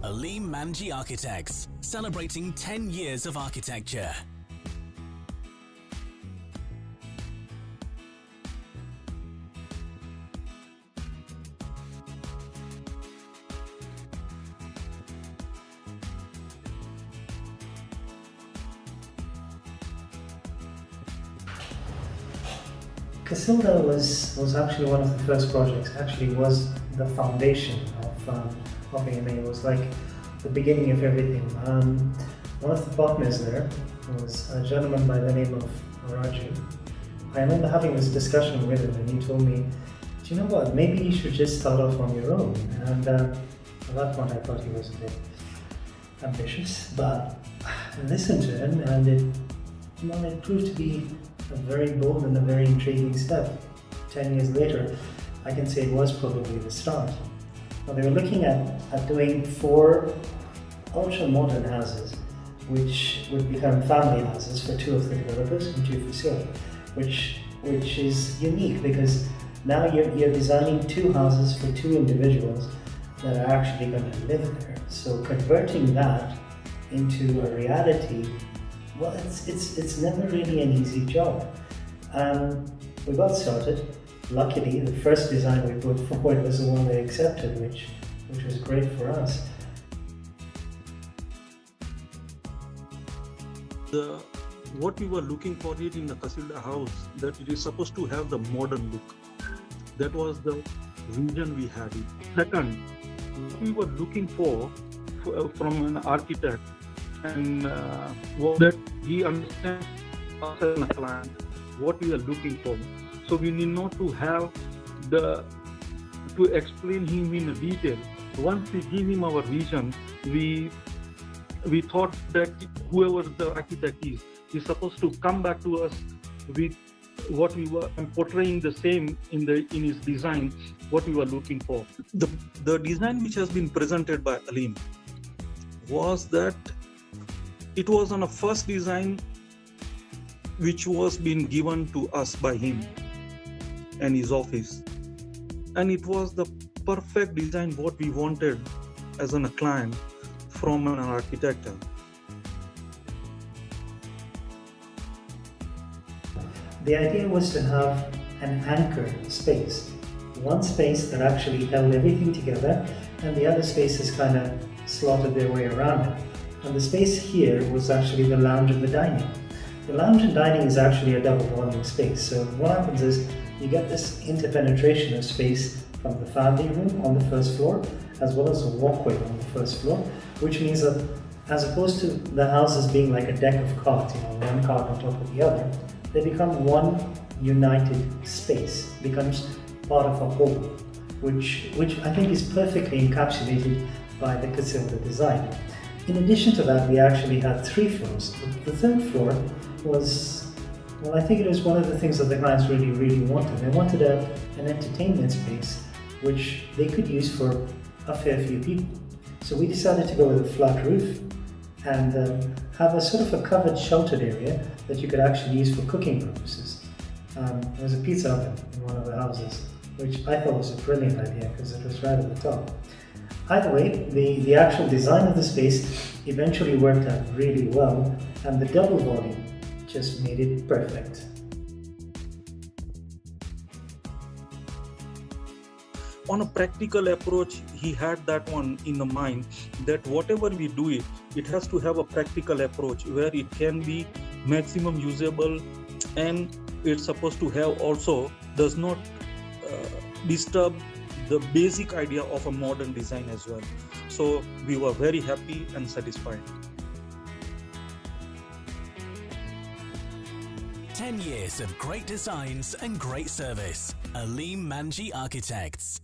Aleem Manji Architects, celebrating 10 years of architecture. Casilda was actually one of the first projects, actually was the foundation of AMA. It was like the beginning of everything. One of the partners there was a gentleman by the name of Raju. I remember having this discussion with him and he told me, do you know what, maybe you should just start off on your own. And at that point I thought he was a bit ambitious, but I listened to him and it proved to be a very bold and a very intriguing step. 10 years later, I can say it was probably the start. Now, they were looking at doing 4 ultra-modern houses, which would become family houses for 2 of the developers and 2 for sale, which is unique because now you're designing 2 houses for 2 individuals that are actually going to live there. So converting that into a reality, well, it's never really an easy job. We got started. Luckily, the first design we put forward was the one they accepted, which was great for us. What we were looking for it in the Casilda house, that it is supposed to have the modern look. That was the vision we had. Second, what we were looking for from an architect, and that he understands us as a client, what we are looking for. So we need not to have to explain him in detail. Once we give him our vision, we thought that whoever the architect is supposed to come back to us with what we were portraying the same in his design, what we were looking for. The design which has been presented by Aleem was that it was on a first design which was being given to us by him and his office. And it was the perfect design what we wanted as a client from an architect. The idea was to have an anchor space. One space that actually held everything together and the other spaces kind of slotted their way around it. And the space here was actually the lounge and the dining. The lounge and dining is actually a double volume space. So what happens is you get this interpenetration of space from the family room on the first floor, as well as a walkway on the first floor, which means that as opposed to the houses being like a deck of cards, one card on top of the other, they become one united space, becomes part of a whole, which I think is perfectly encapsulated by the Casilda design. In addition to that, we actually had 3 floors. The 3rd floor was, well, I think it was one of the things that the clients really wanted. They wanted an entertainment space which they could use for a fair few people. So we decided to go with a flat roof and have a sort of a covered sheltered area that you could actually use for cooking purposes. There was a pizza oven in one of the houses, which I thought was a brilliant idea because it was right at the top. Either way, the actual design of the space eventually worked out really well, and the double volume just made it perfect. On a practical approach, he had that one in the mind, that whatever we do it has to have a practical approach where it can be maximum usable, and it's supposed to have also does not disturb the basic idea of a modern design as well. So we were very happy and satisfied. 10 years of great designs and great service. Aleem Manji Architects.